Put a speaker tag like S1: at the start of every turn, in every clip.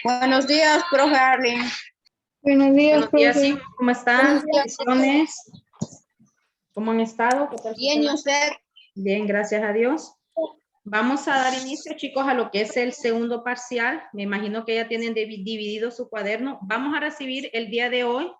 S1: Buenos días, profe Arlene.
S2: Buenos días,
S3: Buenos días,
S2: profe.
S3: hijos. ¿Cómo están?
S1: Buenos días.
S3: Bendiciones. ¿Cómo han estado? ¿Qué tal su
S1: Bien, ¿y
S3: semana?
S1: usted?
S3: Bien, gracias a Dios. Vamos a dar inicio, chicos, a lo que es el segundo parcial. Me imagino que ya tienen dividido su cuaderno. Vamos a recibir el día de hoy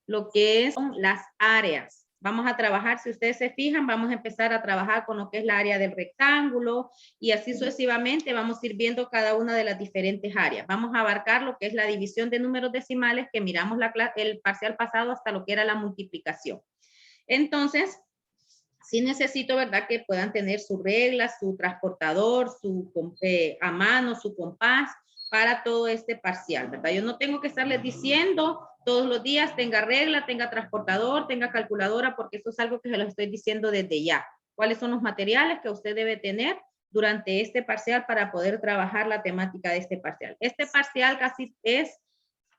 S3: lo que son las áreas. Vamos a trabajar, si ustedes se fijan, vamos a empezar a trabajar con lo que es la área del rectángulo y así sucesivamente vamos a ir viendo cada una de las diferentes áreas. Vamos a abarcar lo que es la división de números decimales que miramos el parcial pasado hasta lo que era la multiplicación. Entonces, sí necesito, ¿verdad?, que puedan tener su regla, su transportador, su a mano, su compás para todo este parcial, ¿verdad? Yo no tengo que estarles diciendo todos los días tenga regla, tenga transportador, tenga calculadora, porque eso es algo que se lo estoy diciendo desde ya. ¿Cuáles son los materiales que usted debe tener durante este parcial para poder trabajar la temática de este parcial? Este parcial casi es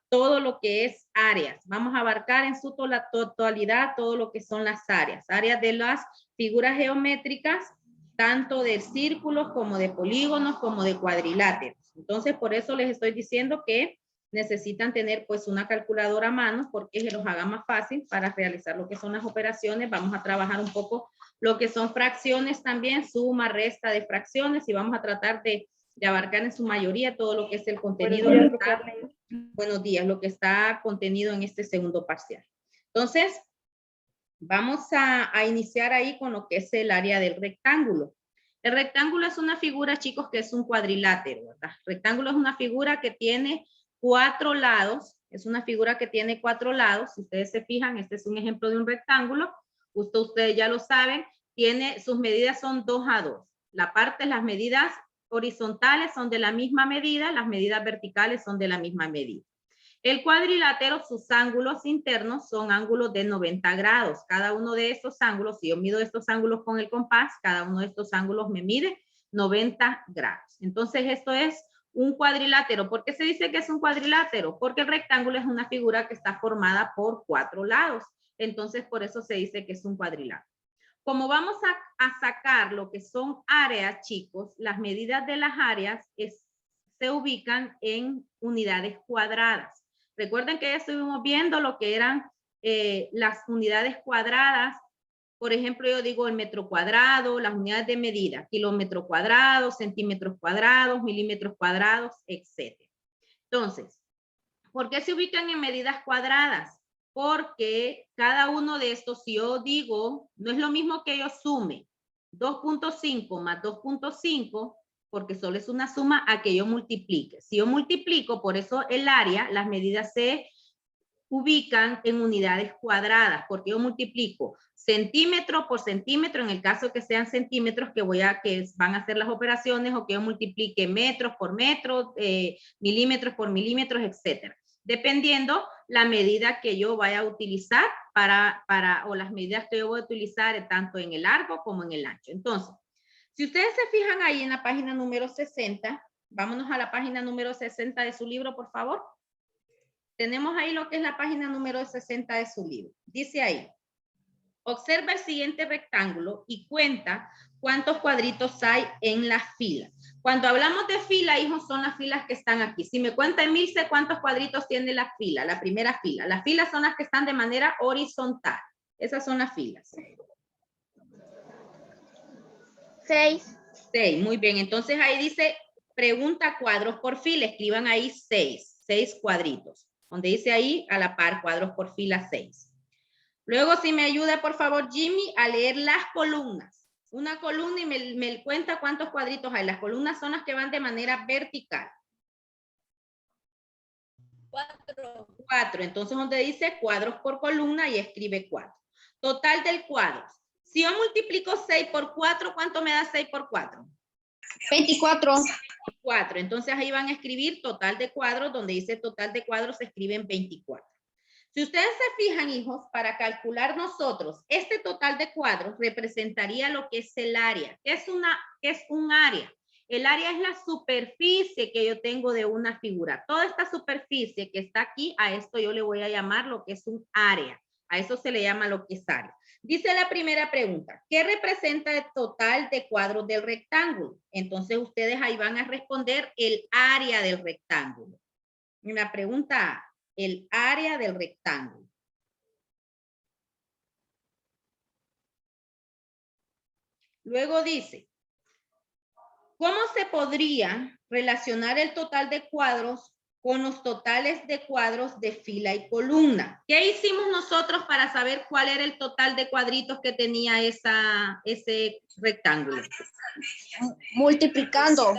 S3: todo lo que es áreas. Vamos a abarcar en su totalidad todo lo que son las áreas. Áreas de las figuras geométricas, tanto de círculos como de polígonos, como de cuadriláteros. Entonces, por eso les estoy diciendo que necesitan tener pues una calculadora a mano porque se los haga más fácil para realizar lo que son las operaciones. Vamos a trabajar un poco lo que son fracciones también, suma, resta de fracciones y vamos a tratar de abarcar en su mayoría todo lo que es el contenido. Buenos días, lo que está contenido en este segundo parcial. Entonces, vamos a iniciar ahí con lo que es el área del rectángulo. El rectángulo es una figura, chicos, que es un cuadrilátero, ¿verdad? Rectángulo es una figura que tiene 4 lados, es una figura que tiene 4 lados. Si ustedes se fijan, este es un ejemplo de un rectángulo. Ustedes ya lo saben, sus medidas son 2 a 2. Las medidas horizontales son de la misma medida, las medidas verticales son de la misma medida. El cuadrilátero, sus ángulos internos son ángulos de 90 grados. Cada uno de estos ángulos, si yo mido estos ángulos con el compás, cada uno de estos ángulos me mide 90 grados. Entonces, esto es un cuadrilátero. ¿Por qué se dice que es un cuadrilátero? Porque el rectángulo es una figura que está formada por 4 lados. Entonces, por eso se dice que es un cuadrilátero. Como vamos a sacar lo que son áreas, chicos, las medidas de las áreas se ubican en unidades cuadradas. Recuerden que ya estuvimos viendo lo que eran las unidades cuadradas. Por ejemplo, yo digo el metro cuadrado, las unidades de medida, kilómetro cuadrado, centímetros cuadrados, milímetros cuadrados, etc. Entonces, ¿por qué se ubican en medidas cuadradas? Porque cada uno de estos, si yo digo, no es lo mismo que yo sume 2.5 más 2.5, porque solo es una suma, a que yo multiplique. Si yo multiplico, por eso el área, las medidas se ubican en unidades cuadradas, porque yo multiplico centímetro por centímetro, en el caso que sean centímetros que van a hacer las operaciones, o que yo multiplique metros por metros, milímetros por milímetros, etcétera. Dependiendo la medida que yo vaya a utilizar o las medidas que yo voy a utilizar tanto en el largo como en el ancho. Entonces, si ustedes se fijan ahí en la página número 60, vámonos a la página número 60 de su libro, por favor. Tenemos ahí lo que es la página número 60 de su libro. Dice ahí, observa el siguiente rectángulo y cuenta cuántos cuadritos hay en la fila. Cuando hablamos de fila, hijos, son las filas que están aquí. Si me cuenta Emilce, ¿cuántos cuadritos tiene la fila? La primera fila. Las filas son las que están de manera horizontal. Esas son las filas.
S1: 6.
S3: 6, muy bien. Entonces ahí dice, pregunta cuadros por fila. Escriban ahí 6 cuadritos. Donde dice ahí, a la par, cuadros por fila 6. Luego, si me ayuda, por favor, Jimmy, a leer las columnas. Una columna y me cuenta cuántos cuadritos hay. Las columnas son las que van de manera vertical.
S1: 4.
S3: 4. Entonces, donde dice cuadros por columna y escribe 4. Total del cuadro. Si yo multiplico 6 por 4, ¿cuánto me da 6 por 4?
S1: 24.
S3: 4. Entonces, ahí van a escribir total de cuadros. Donde dice total de cuadros, se escriben 24. Si ustedes se fijan, hijos, para calcular nosotros, este total de cuadros representaría lo que es el área. ¿Qué es un área? El área es la superficie que yo tengo de una figura. Toda esta superficie que está aquí, a esto yo le voy a llamar lo que es un área. A eso se le llama lo que es área. Dice la primera pregunta, ¿qué representa el total de cuadros del rectángulo? Entonces ustedes ahí van a responder el área del rectángulo. La pregunta A, el área del rectángulo. Luego dice, ¿cómo se podría relacionar el total de cuadros con los totales de cuadros de fila y columna? ¿Qué hicimos nosotros para saber cuál era el total de cuadritos que tenía ese rectángulo?
S1: Multiplicando.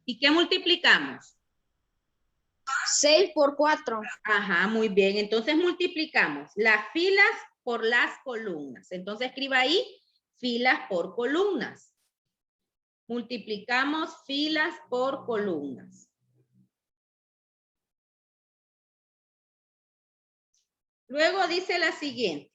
S3: ¿Y qué multiplicamos?
S1: 6 por 4.
S3: Ajá, muy bien. Entonces multiplicamos las filas por las columnas. Entonces escriba ahí filas por columnas. Multiplicamos filas por columnas. Luego dice la siguiente.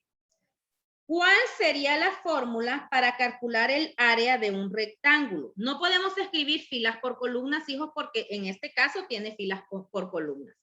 S3: ¿Cuál sería la fórmula para calcular el área de un rectángulo? No podemos escribir filas por columnas, hijos, porque en este caso tiene filas por columnas.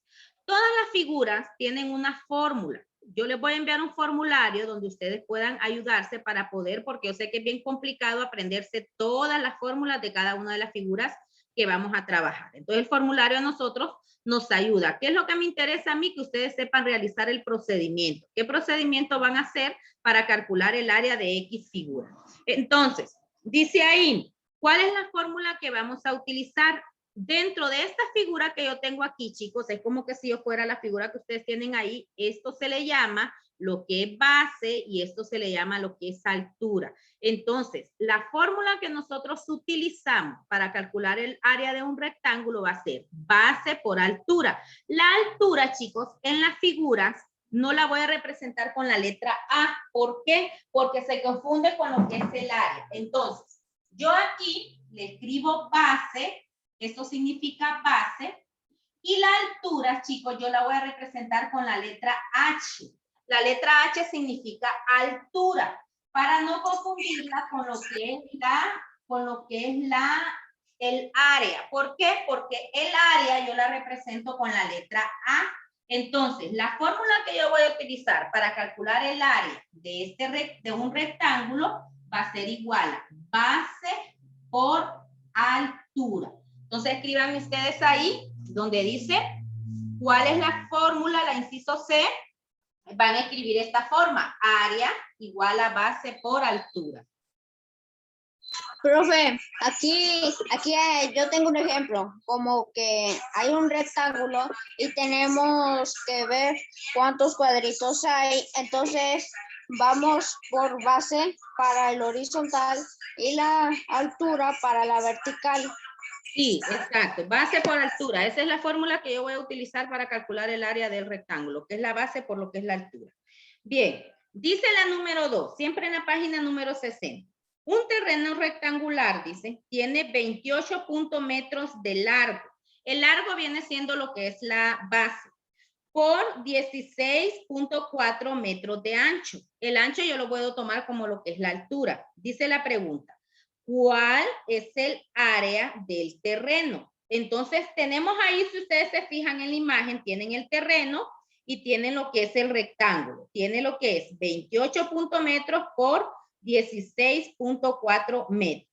S3: Todas las figuras tienen una fórmula. Yo les voy a enviar un formulario donde ustedes puedan ayudarse para poder, porque yo sé que es bien complicado aprenderse todas las fórmulas de cada una de las figuras que vamos a trabajar. Entonces el formulario a nosotros nos ayuda. ¿Qué es lo que me interesa a mí? Que ustedes sepan realizar el procedimiento. ¿Qué procedimiento van a hacer para calcular el área de X figura? Entonces, dice ahí, ¿cuál es la fórmula que vamos a utilizar? Dentro de esta figura que yo tengo aquí, chicos, es como que si yo fuera la figura que ustedes tienen ahí, esto se le llama lo que es base y esto se le llama lo que es altura. Entonces, la fórmula que nosotros utilizamos para calcular el área de un rectángulo va a ser base por altura. La altura, chicos, en las figuras no la voy a representar con la letra A. ¿Por qué? Porque se confunde con lo que es el área. Entonces, yo aquí le escribo base. Esto significa base. Y la altura, chicos, yo la voy a representar con la letra H. La letra H significa altura, para no confundirla con lo que es el área. ¿Por qué? Porque el área yo la represento con la letra A. Entonces, la fórmula que yo voy a utilizar para calcular el área de un rectángulo va a ser igual a base por altura. Entonces, escriban ustedes ahí donde dice cuál es la fórmula, la inciso C. Van a escribir esta forma, área igual a base por altura.
S1: Profe, aquí yo tengo un ejemplo, como que hay un rectángulo y tenemos que ver cuántos cuadritos hay. Entonces, vamos por base para el horizontal y la altura para la vertical.
S3: Sí, exacto. Base por altura. Esa es la fórmula que yo voy a utilizar para calcular el área del rectángulo, que es la base por lo que es la altura. Bien, dice la número 2, siempre en la página número 60. Un terreno rectangular, dice, tiene 28 metros de largo. El largo viene siendo lo que es la base, por 16.4 metros de ancho. El ancho yo lo puedo tomar como lo que es la altura. Dice la pregunta, ¿cuál es el área del terreno? Entonces tenemos ahí, si ustedes se fijan en la imagen, tienen el terreno y tienen lo que es el rectángulo. Tiene lo que es 28 metros por 16.4 metros.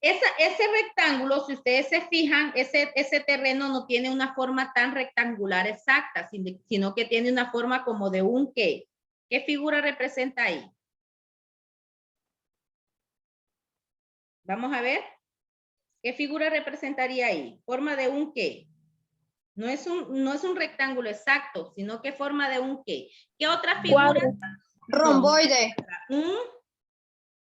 S3: Ese rectángulo, si ustedes se fijan, ese terreno no tiene una forma tan rectangular exacta, sino que tiene una forma como de un ¿qué? ¿Qué figura representa ahí? Vamos a ver. ¿Qué figura representaría ahí? Forma de un ¿qué? No es un rectángulo exacto, sino que forma de un ¿qué? ¿Qué otra figura?
S1: Cuadro. Romboide.
S3: Un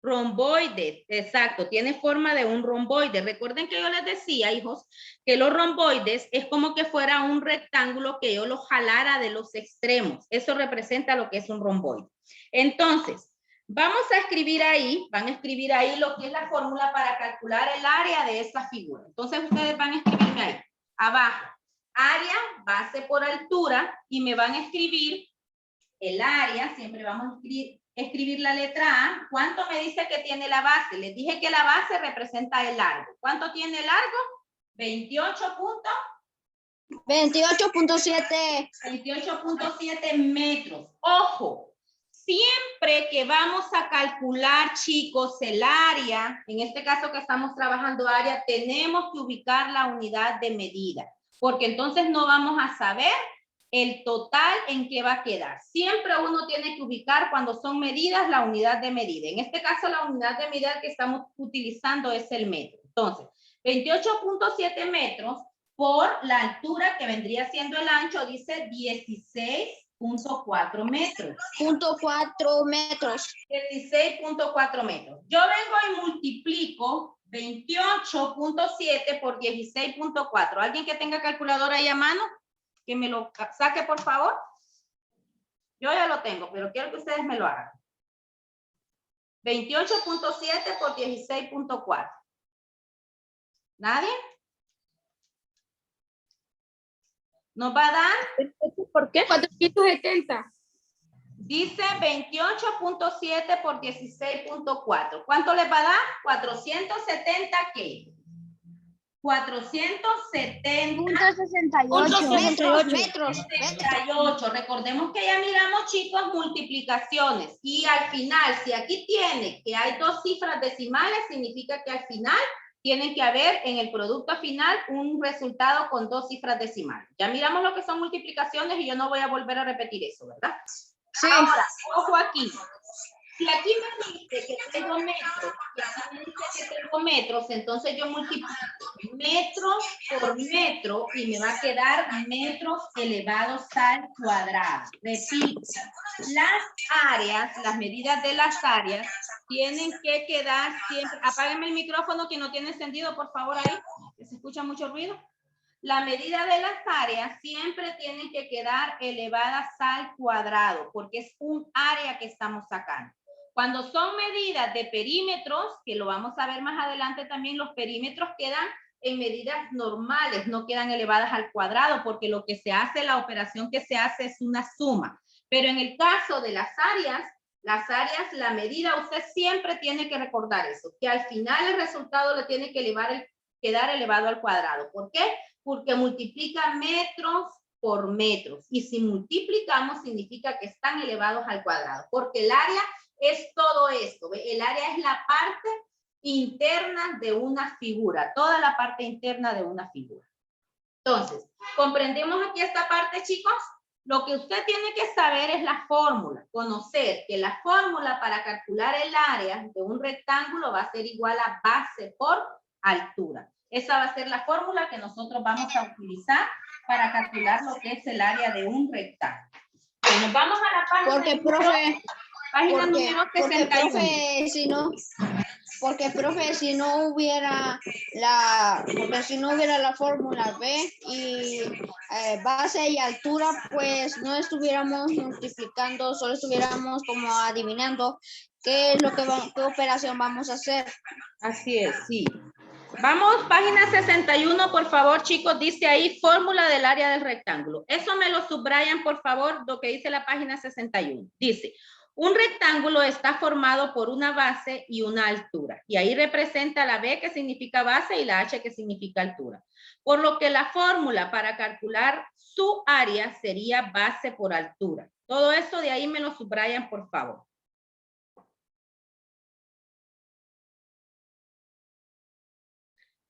S3: romboide, exacto, tiene forma de un romboide. Recuerden que yo les decía, hijos, que los romboides es como que fuera un rectángulo que yo lo jalara de los extremos. Eso representa lo que es un romboide. Entonces, vamos a escribir ahí, van a escribir ahí lo que es la fórmula para calcular el área de esta figura. Entonces, ustedes van a escribirme ahí, abajo, área, base por altura, y me van a escribir el área, siempre vamos a escribir la letra A. ¿Cuánto me dice que tiene la base? Les dije que la base representa el largo. ¿Cuánto tiene el largo?
S1: 28.7.
S3: 28.7 metros. Ojo, siempre que vamos a calcular, chicos, el área, en este caso que estamos trabajando área, tenemos que ubicar la unidad de medida. porque entonces no vamos a saber el total en qué va a quedar. Siempre uno tiene que ubicar cuando son medidas la unidad de medida. En este caso la unidad de medida que estamos utilizando es el metro. Entonces, 28.7 metros por la altura que vendría siendo el ancho, dice 16.4 metros.
S1: 0.4 metros.
S3: 16.4 metros. Yo vengo y multiplico 28.7 por 16.4. ¿Alguien que tenga calculadora ahí a mano? Que me lo saque, por favor. Yo ya lo tengo, pero quiero que ustedes me lo hagan. 28.7 por 16.4. ¿Nadie? ¿Nos va a dar?
S2: ¿Por qué? 470.
S3: Dice 28.7 por 16.4. ¿Cuánto les va a dar? 470, ¿qué? 470
S1: metros.
S3: 68. Recordemos que ya miramos, chicos, multiplicaciones. Y al final, si aquí tiene que hay dos cifras decimales, significa que al final tienen que haber en el producto final un resultado con dos cifras decimales. Ya miramos lo que son multiplicaciones y yo no voy a volver a repetir eso, ¿verdad?
S1: Sí.
S3: Ahora, ojo aquí. Si aquí me dice que tengo metros, y aquí me dice que tengo metros, entonces yo multiplico metro por metro y me va a quedar metros elevados al cuadrado. Repito, las áreas, las medidas de las áreas tienen que quedar siempre. Apáguenme el micrófono que no tiene encendido, por favor, ahí, que se escucha mucho ruido. La medida de las áreas siempre tienen que quedar elevadas al cuadrado, porque es un área que estamos sacando. Cuando son medidas de perímetros, que lo vamos a ver más adelante también, los perímetros quedan en medidas normales, no quedan elevadas al cuadrado, porque lo que se hace, la operación que se hace es una suma. Pero en el caso de las áreas, la medida, usted siempre tiene que recordar eso, que al final el resultado le tiene que quedar elevado al cuadrado. ¿Por qué? Porque multiplica metros por metros. Y si multiplicamos, significa que están elevados al cuadrado. Porque el área es todo esto. ¿Ve? El área es la parte interna de una figura. Toda la parte interna de una figura. Entonces, ¿comprendemos aquí esta parte, chicos? Lo que usted tiene que saber es la fórmula. Conocer que la fórmula para calcular el área de un rectángulo va a ser igual a base por altura. Esa va a ser la fórmula que nosotros vamos a utilizar para calcular lo que es el área de un rectángulo. Nos vamos a la página.
S1: Porque, profe,
S3: página número 61.
S1: Porque, profe, si no hubiera la fórmula B y base y altura, pues no estuviéramos multiplicando, solo estuviéramos como adivinando qué operación vamos a hacer.
S3: Así es, sí. Vamos, página 61, por favor, chicos, dice ahí fórmula del área del rectángulo. Eso me lo subrayan, por favor, lo que dice la página 61. Dice, un rectángulo está formado por una base y una altura. Y ahí representa la B, que significa base, y la H, que significa altura. Por lo que la fórmula para calcular su área sería base por altura. Todo esto de ahí me lo subrayan, por favor.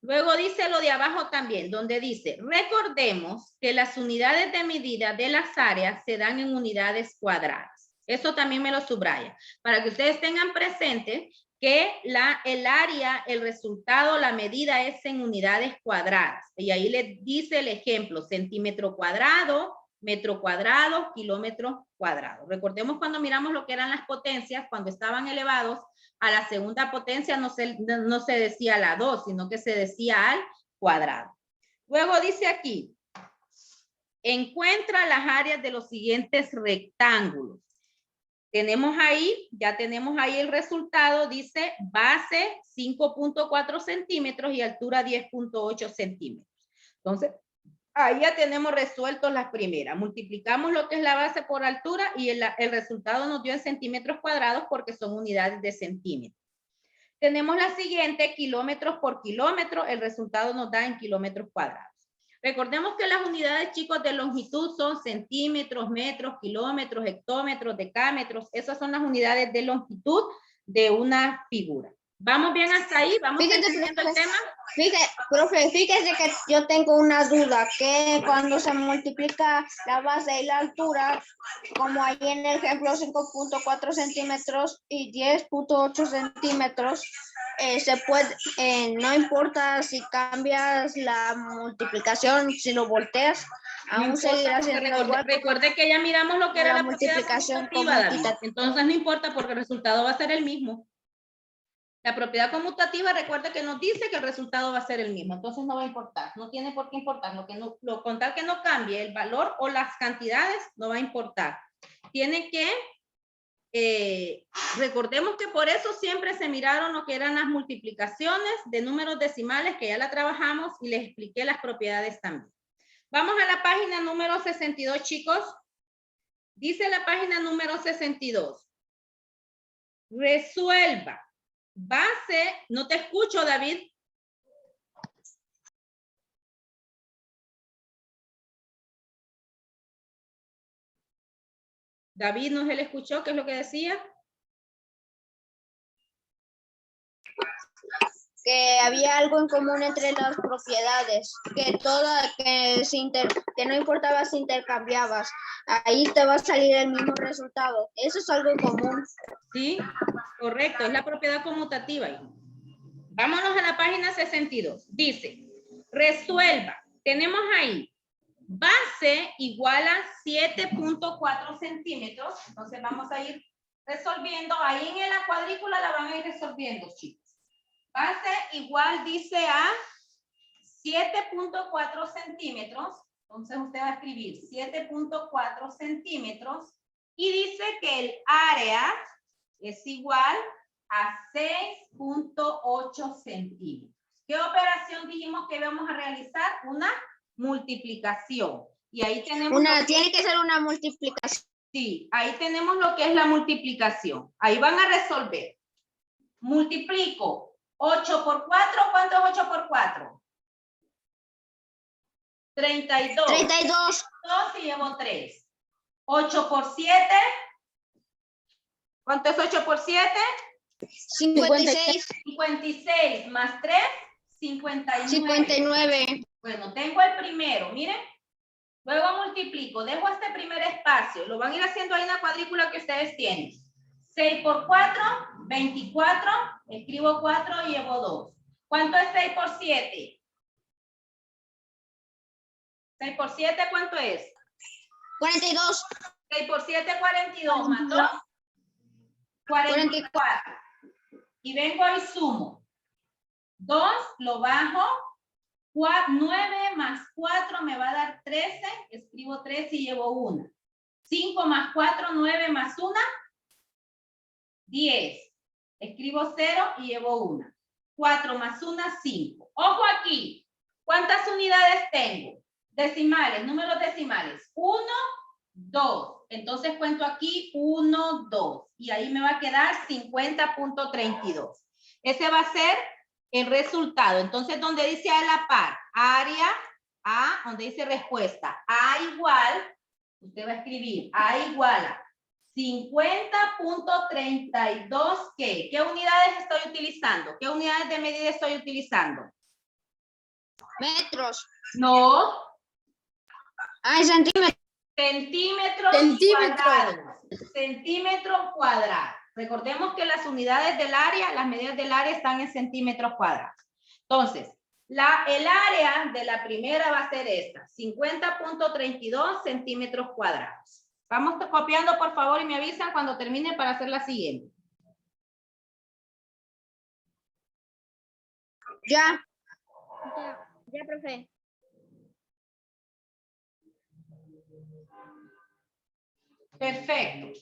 S3: Luego dice lo de abajo también, donde dice, recordemos que las unidades de medida de las áreas se dan en unidades cuadradas. Eso también me lo subraya, para que ustedes tengan presente que el área, el resultado, la medida es en unidades cuadradas. Y ahí les dice el ejemplo, centímetro cuadrado, metro cuadrado, kilómetro cuadrado. Recordemos cuando miramos lo que eran las potencias, cuando estaban elevados, a la segunda potencia no se decía la 2, sino que se decía al cuadrado. Luego dice aquí, encuentra las áreas de los siguientes rectángulos. Ya tenemos ahí el resultado, dice base 5.4 centímetros y altura 10.8 centímetros. Entonces, ahí ya tenemos resueltos las primeras. Multiplicamos lo que es la base por altura y el resultado nos dio en centímetros cuadrados porque son unidades de centímetros. Tenemos la siguiente, kilómetros por kilómetro. El resultado nos da en kilómetros cuadrados. Recordemos que las unidades, chicos, de longitud son centímetros, metros, kilómetros, hectómetros, decámetros. Esas son las unidades de longitud de una figura. ¿Vamos bien hasta ahí? ¿Vamos
S1: Fíjate,
S3: entendiendo el tema?
S1: Fíjese que yo tengo una duda, que cuando se multiplica la base y la altura, como ahí en el ejemplo 5.4 centímetros y 10.8 centímetros, se puede, no importa si cambias la multiplicación, si lo volteas,
S3: No
S1: aún
S3: importa,
S1: seguirá
S3: porque
S1: siendo igual.
S3: recuerde que ya miramos lo que era
S1: La
S3: la propiedad
S1: multiplicación
S3: conmutativa, David.
S1: conmutativa.
S3: Entonces no importa porque el resultado va a ser el mismo. La propiedad conmutativa, recuerde que nos dice que el resultado va a ser el mismo. Entonces no va a importar, no tiene por qué importar. Con tal que no cambie el valor o las cantidades, no va a importar. Tiene que, recordemos que por eso siempre se miraron lo que eran las multiplicaciones de números decimales, que ya la trabajamos y les expliqué las propiedades también. Vamos a la página número 62, chicos. Dice la página número 62. Resuelva. Base, no te escucho, David. David, ¿no se le escuchó? ¿Qué es lo que decía?
S1: Que había algo en común entre las propiedades, que no importaba si intercambiabas, ahí te va a salir el mismo resultado. Eso es algo en común.
S3: Sí, correcto, es la propiedad conmutativa. Vámonos a la página 62. Dice, resuelva. Tenemos ahí, base igual a 7.4 centímetros. Entonces vamos a ir resolviendo. Ahí en la cuadrícula la van a ir resolviendo, chicos. Base igual dice a 7.4 centímetros. Entonces usted va a escribir 7.4 centímetros. Y dice que el área es igual a 6.8 centímetros. ¿Qué operación dijimos que vamos a realizar? Una multiplicación. Y ahí tenemos...
S1: Tiene que ser una multiplicación.
S3: Sí, ahí tenemos lo que es la multiplicación. Ahí van a resolver. Multiplico 8 por 4, ¿cuánto es 8 por 4? 32.
S1: 32.
S3: 2 y llevo 3. 8 por 7. ¿Cuánto es 8 por 7?
S1: 56.
S3: 56 más 3, 59.
S1: 59.
S3: Bueno, tengo el primero, miren. Luego multiplico, dejo este primer espacio. Lo van a ir haciendo ahí en la cuadrícula que ustedes tienen. 6 por 4, 24. Escribo 4 y llevo 2. ¿Cuánto es 6 por 7? 6 por 7, ¿cuánto es?
S1: 42.
S3: 6 por 7, 42. Más 2, 44. Y vengo y sumo. 2, lo bajo. 9 más 4 me va a dar 13. Escribo 13 y llevo 1. 5 más 4, 9 más 1. 10. Escribo 0 y llevo 1. 4 más 1, 5. Ojo aquí. ¿Cuántas unidades tengo? Decimales, números decimales. 1, 2. Entonces cuento aquí 1, 2. Y ahí me va a quedar 50.32. Ese va a ser el resultado. Entonces, donde dice a la par, área, A, donde dice respuesta, A igual, usted va a escribir A igual a 50.32, ¿qué? ¿Qué unidades estoy utilizando? ¿Qué unidades de medida estoy utilizando?
S1: Metros.
S3: No.
S1: Centímetros.
S3: Centímetros cuadrados. Centímetros cuadrados. Recordemos que las unidades del área, las medidas del área están en centímetros cuadrados. Entonces, el área de la primera va a ser esta, 50.32 centímetros cuadrados. Vamos copiando, por favor, y me avisan cuando termine para hacer la siguiente.
S1: Ya, profe.
S3: Perfecto.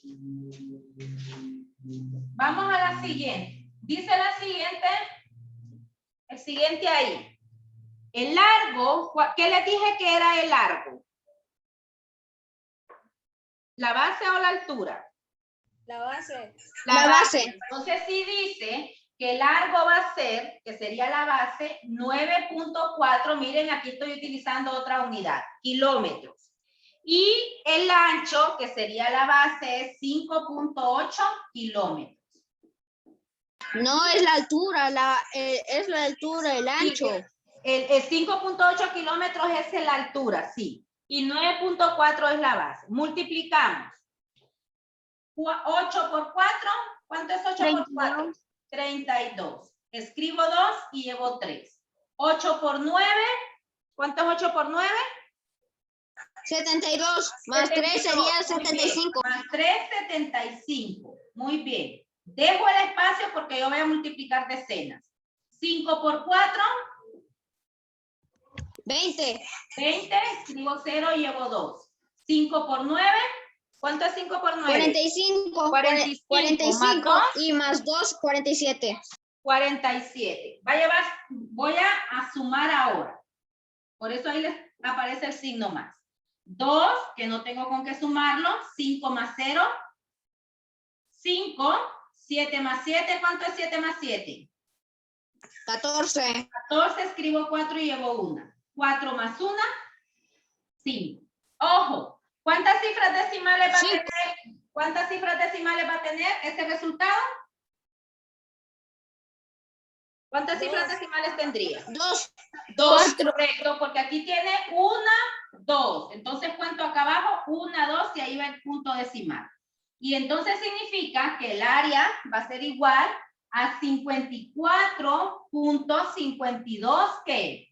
S3: Vamos a la siguiente. Dice la siguiente, el siguiente ahí. El largo, ¿qué les dije que era el largo? ¿La base o la altura?
S1: La base.
S3: La base. Entonces sí dice que el largo va a ser, que sería la base, 9.4. Miren, aquí estoy utilizando otra unidad, kilómetros. Y el ancho, que sería la base, es 5.8 kilómetros.
S1: No es la altura, es la altura, el ancho.
S3: El 5.8 kilómetros es la altura, sí. Y 9.4 es la base. Multiplicamos. 8 por 4. ¿Cuánto es 8 por 4? 32. Escribo 2 y llevo 3. 8 por 9. ¿Cuánto es 8 por 9?
S1: 72. Más 3 sería 75.
S3: Más 3, 75. Muy bien. Dejo el espacio porque yo voy a multiplicar decenas. 5 por 4.
S1: 20.
S3: 20. Escribo 0 y llevo 2. 5 por 9. ¿Cuánto es 5 por 9?
S1: 45. 45 y más 2, 47.
S3: 47. Voy a sumar ahora. Por eso ahí les aparece el signo más. 2, que no tengo con qué sumarlo. 5 más 0. 5. 7 más 7. ¿Cuánto es 7 más 7?
S1: 14.
S3: 14, escribo 4 y llevo 1. 4 más 1, 5. Ojo, ¿cuántas cifras decimales va a tener? ¿Cuántas cifras decimales va a tener este resultado? ¿Cuántas cifras decimales tendría?
S1: 2.
S3: 2, correcto, porque aquí tiene 1, 2. Entonces cuento acá abajo 1, 2 y ahí va el punto decimal. Y entonces significa que el área va a ser igual a 54.52, ¿qué?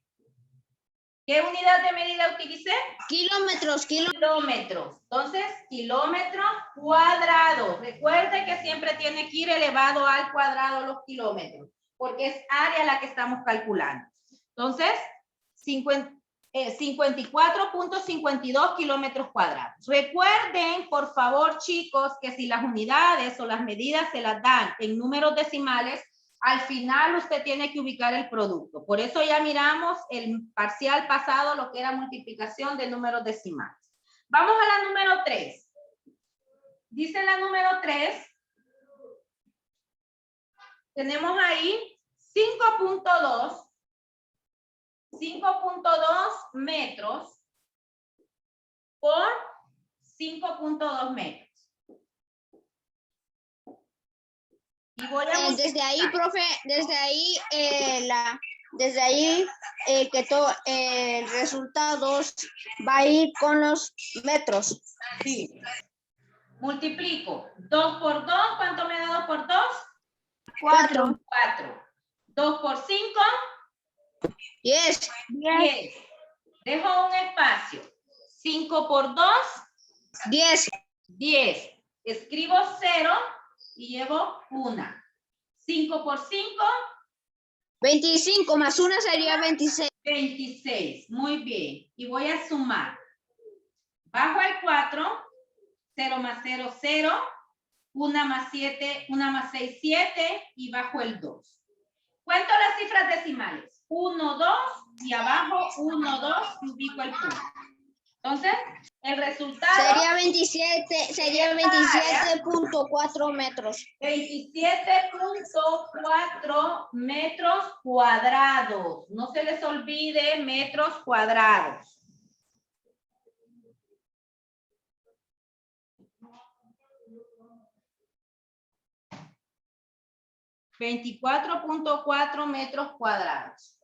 S3: ¿Qué unidad de medida utilicé?
S1: Kilómetros.
S3: Kilómetros. Entonces, kilómetros cuadrados. Recuerde que siempre tiene que ir elevado al cuadrado los kilómetros, porque es área la que estamos calculando. Entonces, 54.52 kilómetros cuadrados. Recuerden, por favor, chicos, que si las unidades o las medidas se las dan en números decimales, al final usted tiene que ubicar el producto. Por eso ya miramos el parcial pasado, lo que era multiplicación de números decimales. Vamos a la número 3. Dice la número 3. Tenemos ahí 5.2 metros por 5.2 metros. Y voy a
S1: desde ahí, profe, desde ahí que todo el resultado va a ir con los metros.
S3: Sí. Multiplico 2 por 2, ¿cuánto me da 2 por 2?
S1: 4.
S3: 4. 2 por 5.
S1: 10.
S3: 10. Dejo un espacio. 5 por 2.
S1: 10.
S3: 10. Escribo 0 y llevo 1. 5 por 5.
S1: 25 más 1 sería 26.
S3: 26. Muy bien. Y voy a sumar. Bajo el 4. 0 más 0, 0. 1 más 7, 1 más 6, 7. Y bajo el 2. Cuento las cifras decimales. 1, 2 y abajo 1, 2 y ubico el punto. Entonces, el resultado
S1: sería 27.4 metros.
S3: 27.4 metros cuadrados. No se les olvide metros cuadrados. $24.4 metros cuadrados.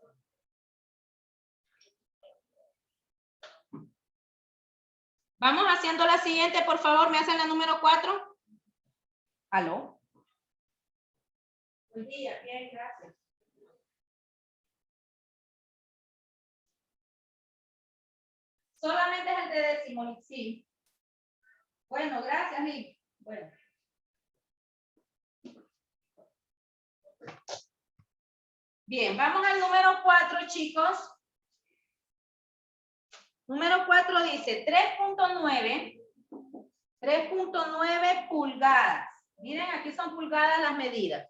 S3: Vamos haciendo la siguiente, por favor, ¿me hacen la número 4? ¿Aló? Buen día, bien, gracias. Solamente es el de décimo, sí. Bueno, gracias, Liz. Bueno. Bien, vamos al número 4, chicos. Número 4 dice 3.9 pulgadas. Miren, aquí son pulgadas las medidas.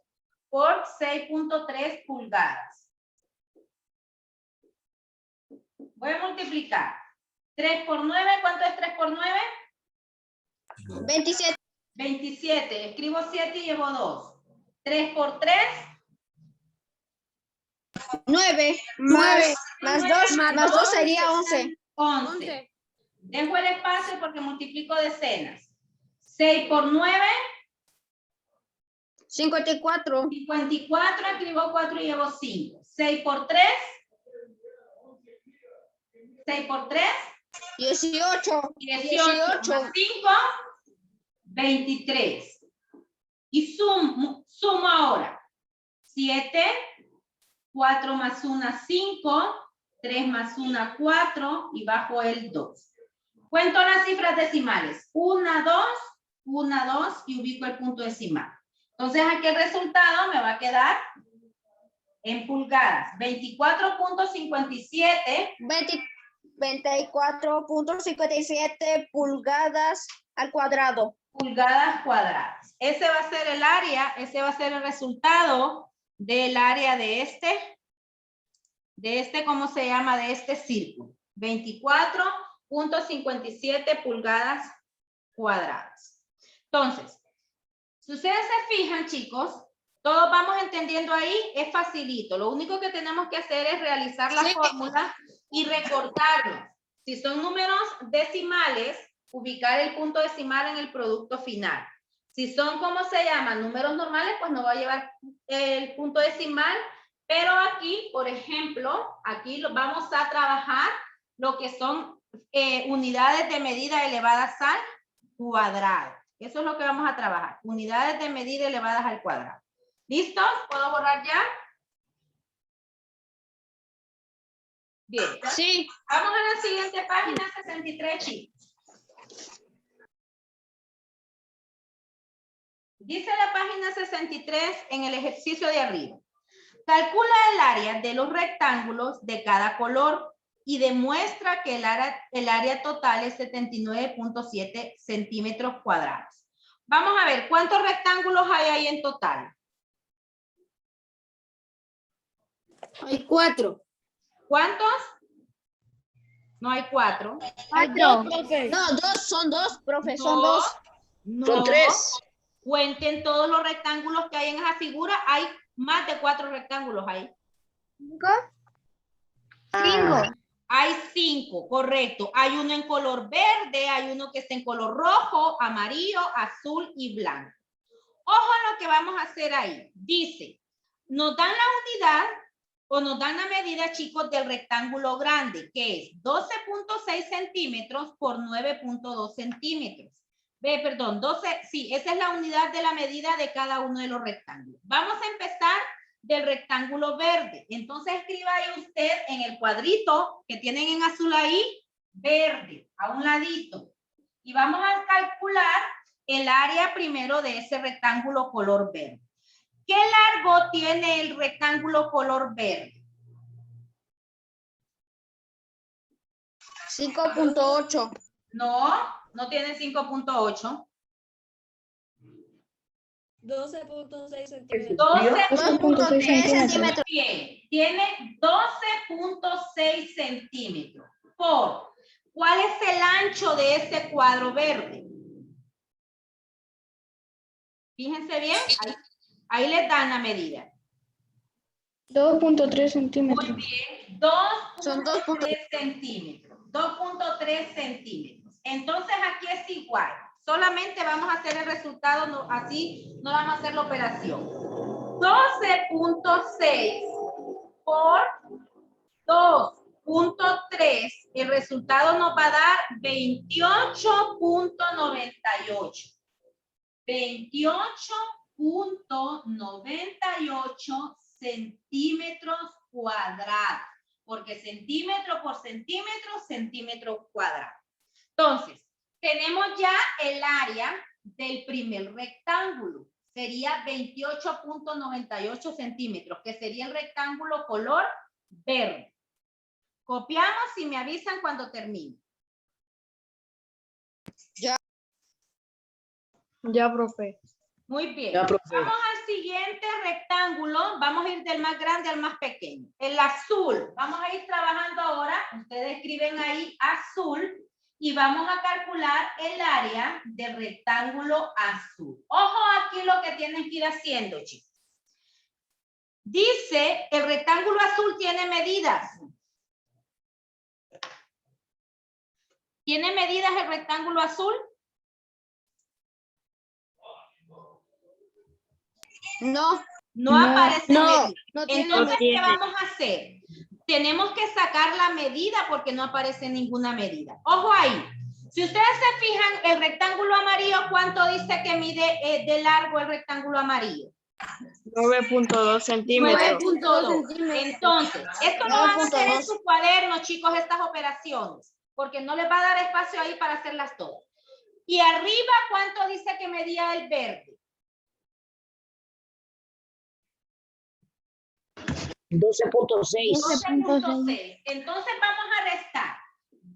S3: Por 6.3 pulgadas. Voy a multiplicar. 3 por 9, ¿cuánto es 3 por 9?
S1: 27.
S3: 27. Escribo 7 y llevo 2. 3 por 3.
S1: 9. Más 2 sería 11.
S3: 11. Dejo el espacio porque multiplico decenas. 6 por 9.
S1: 54.
S3: 54, escribo 4 y llevo 5. 6 por 3. 6 por 3.
S1: 18.
S3: 18 más 5. 23. Y sumo ahora. 7. 4 más 1, 5. 3 más 1, 4. Y bajo el 2. Cuento las cifras decimales. 1, 2, 1, 2 y ubico el punto decimal. Entonces aquí el resultado me va a quedar en pulgadas. 24.57.
S1: 24.57 pulgadas al cuadrado.
S3: Pulgadas cuadradas. Ese va a ser el área, ese va a ser el resultado del área de este, ¿cómo se llama? De este círculo. 24.57 pulgadas cuadradas. Entonces, si ustedes se fijan, chicos, todos vamos entendiendo ahí, es facilito. Lo único que tenemos que hacer es realizar la fórmula y recortarlo. Si son números decimales, ubicar el punto decimal en el producto final. Si son, ¿cómo se llaman? Números normales, pues no va a llevar el punto decimal. Pero aquí, por ejemplo, aquí vamos a trabajar lo que son unidades de medida elevadas al cuadrado. Eso es lo que vamos a trabajar. Unidades de medida elevadas al cuadrado. ¿Listos? ¿Puedo borrar ya? Bien.
S1: Sí.
S3: Vamos a la siguiente página, 63, chicos. Dice la página 63 en el ejercicio de arriba. Calcula el área de los rectángulos de cada color y demuestra que el área total es 79.7 centímetros cuadrados. Vamos a ver, ¿cuántos rectángulos hay ahí en total?
S2: Hay 4.
S3: ¿Cuántos? No hay 4.
S2: Hay 2, profe.
S1: No, son dos, profe, son dos.
S3: No.
S2: Son 3.
S3: Cuenten todos los rectángulos que hay en esa figura. Hay más de 4 rectángulos ahí.
S1: 5.
S3: Hay 5, correcto. Hay uno en color verde, hay uno que está en color rojo, amarillo, azul y blanco. Ojo a lo que vamos a hacer ahí. Dice, nos dan la unidad o nos dan la medida, chicos, del rectángulo grande, que es 12.6 centímetros por 9.2 centímetros. Perdón, 12, sí, esa es la unidad de la medida de cada uno de los rectángulos. Vamos a empezar del rectángulo verde. Entonces escriba ahí usted en el cuadrito que tienen en azul ahí, verde, a un ladito. Y vamos a calcular el área primero de ese rectángulo color verde. ¿Qué largo tiene el rectángulo color verde?
S1: 5.8.
S3: No tiene 5.8.
S2: 12.6 centímetros.
S1: 2.3 centímetros.
S3: Bien, tiene 12.6 centímetros. ¿Cuál es el ancho de ese cuadro verde? Fíjense bien, ahí les dan la medida.
S2: 2.3 centímetros.
S3: Muy bien,
S1: Son
S3: 2.3 centímetros. 2.3 centímetros. Entonces aquí es igual. Solamente vamos a hacer el resultado, no, así no vamos a hacer la operación. 12.6 por 2.3, el resultado nos va a dar 28.98. 28.98 centímetros cuadrados. Porque centímetro por centímetro, centímetro cuadrado. Entonces, tenemos ya el área del primer rectángulo. Sería 28.98 centímetros, que sería el rectángulo color verde. Copiamos y me avisan cuando termine.
S2: Ya, profe.
S3: Muy bien.
S2: Ya, profe.
S3: Vamos al siguiente rectángulo. Vamos a ir del más grande al más pequeño. El azul. Vamos a ir trabajando ahora. Ustedes escriben ahí azul. Y vamos a calcular el área del rectángulo azul. Ojo aquí lo que tienen que ir haciendo, chicos. Dice, el rectángulo azul tiene medidas. ¿Tiene medidas el rectángulo azul?
S1: No.
S3: No aparece medida.
S1: No tiene
S3: Entonces, ¿qué
S2: tiene.
S3: vamos a hacer? Tenemos que sacar la medida porque no aparece ninguna medida. Ojo ahí. Si ustedes se fijan, el rectángulo amarillo, ¿cuánto dice que mide de largo el rectángulo amarillo?
S2: 9.2 centímetros.
S3: 9.2. Entonces, esto lo van a hacer en
S1: 9.2.
S3: su cuaderno, chicos, estas operaciones, porque no les va a dar espacio ahí para hacerlas todas. Y arriba, ¿cuánto dice que medía el verde?
S4: 12.6.
S3: 12.6. Entonces vamos a restar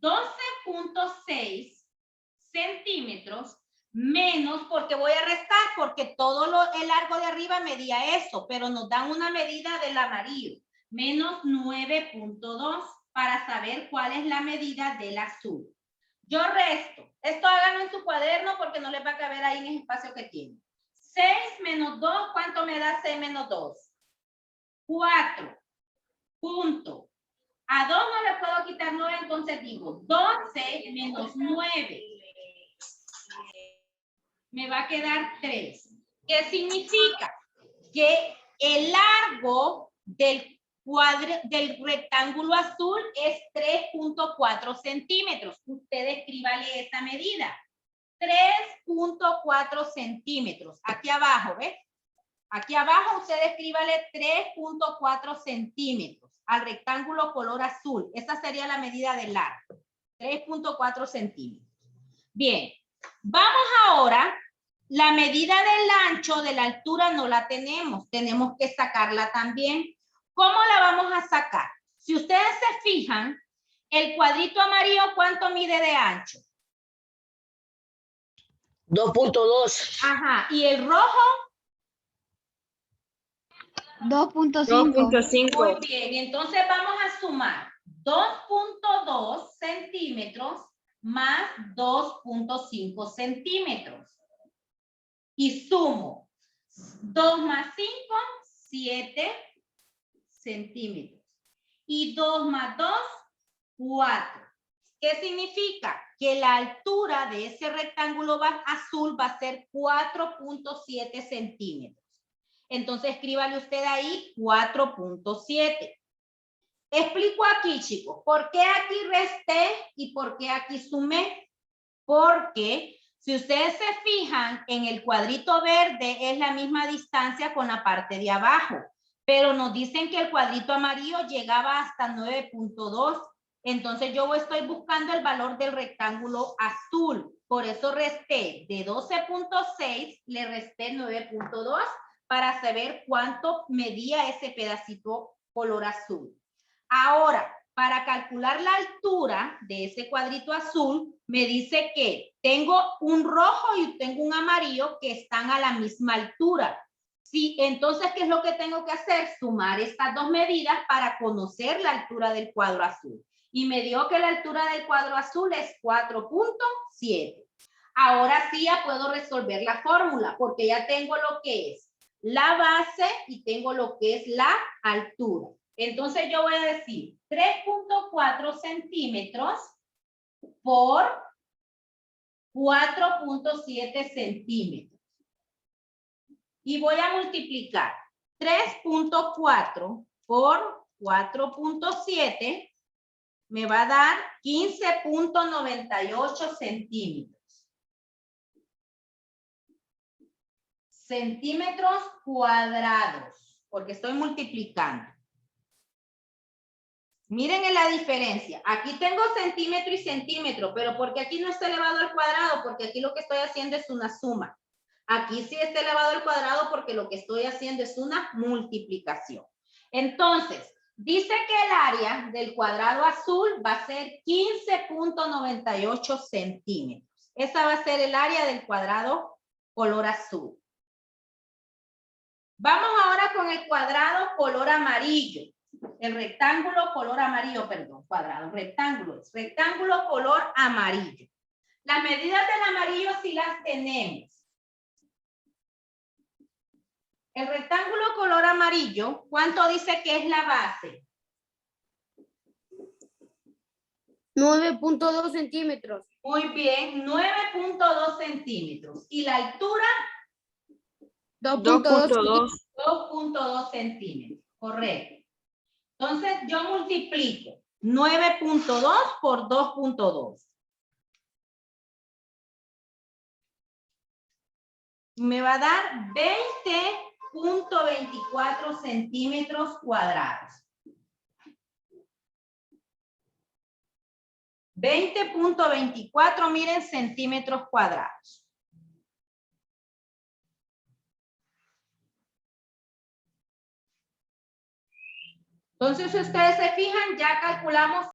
S3: 12.6 centímetros menos, porque voy a restar, porque todo el largo de arriba medía eso, pero nos dan una medida del amarillo, menos 9.2 para saber cuál es la medida del azul. Yo resto. Esto háganlo en su cuaderno porque no les va a caber ahí en el espacio que tiene. 6 menos 2, ¿cuánto me da 6 menos 2? 4. Punto. A 2 no le puedo quitar 9, entonces digo 12 menos 9. Me va a quedar 3. ¿Qué significa? Que el largo del rectángulo azul es 3.4 centímetros. Usted escríbale esa medida. 3.4 centímetros. Aquí abajo, ¿ves? Aquí abajo usted escríbale 3.4 centímetros al rectángulo color azul. Esa sería la medida del largo. 3.4 centímetros. Bien, vamos ahora. La medida del ancho de la altura no la tenemos. Tenemos que sacarla también. ¿Cómo la vamos a sacar? Si ustedes se fijan, el cuadrito amarillo, ¿cuánto mide de ancho?
S4: 2.2.
S3: Ajá. ¿Y el rojo?
S1: 2.5.
S2: 2.5.
S3: Muy bien, entonces vamos a sumar 2.2 centímetros más 2.5 centímetros. Y sumo 2 más 5, 7 centímetros. Y 2 más 2, 4. ¿Qué significa? Que la altura de ese rectángulo azul va a ser 4.7 centímetros. Entonces, escríbale usted ahí 4.7. Explico aquí, chicos, ¿por qué aquí resté y por qué aquí sumé? Porque si ustedes se fijan, en el cuadrito verde es la misma distancia con la parte de abajo, pero nos dicen que el cuadrito amarillo llegaba hasta 9.2. Entonces, yo estoy buscando el valor del rectángulo azul. Por eso resté de 12.6, le resté 9.2. Para saber cuánto medía ese pedacito color azul. Ahora, para calcular la altura de ese cuadrito azul, me dice que tengo un rojo y tengo un amarillo que están a la misma altura. Sí, entonces, ¿qué es lo que tengo que hacer? Sumar estas dos medidas para conocer la altura del cuadro azul. Y me dio que la altura del cuadro azul es 4.7. Ahora sí ya puedo resolver la fórmula porque ya tengo lo que es la base y tengo lo que es la altura. Entonces yo voy a decir 3.4 centímetros por 4.7 centímetros. Y voy a multiplicar 3.4 por 4.7 me va a dar 15.98 centímetros. Centímetros cuadrados, porque estoy multiplicando. Miren la diferencia. Aquí tengo centímetro y centímetro, pero porque aquí no está elevado al cuadrado, porque aquí lo que estoy haciendo es una suma. Aquí sí está elevado al cuadrado porque lo que estoy haciendo es una multiplicación. Entonces, dice que el área del cuadrado azul va a ser 15.98 centímetros. Esa va a ser el área del cuadrado color azul. Vamos ahora con el cuadrado color amarillo. El rectángulo color amarillo, perdón, cuadrado, rectángulo color amarillo. Las medidas del amarillo sí las tenemos. El rectángulo color amarillo, ¿cuánto dice que es la base?
S1: 9.2 centímetros.
S3: Muy bien, 9.2 centímetros. ¿Y la altura?
S2: 2.2.
S3: 2.2 centímetros, correcto. Entonces yo multiplico 9.2 por 2.2. Me va a dar 20.24 centímetros cuadrados. 20.24, miren, centímetros cuadrados. Entonces, si ustedes se fijan, ya calculamos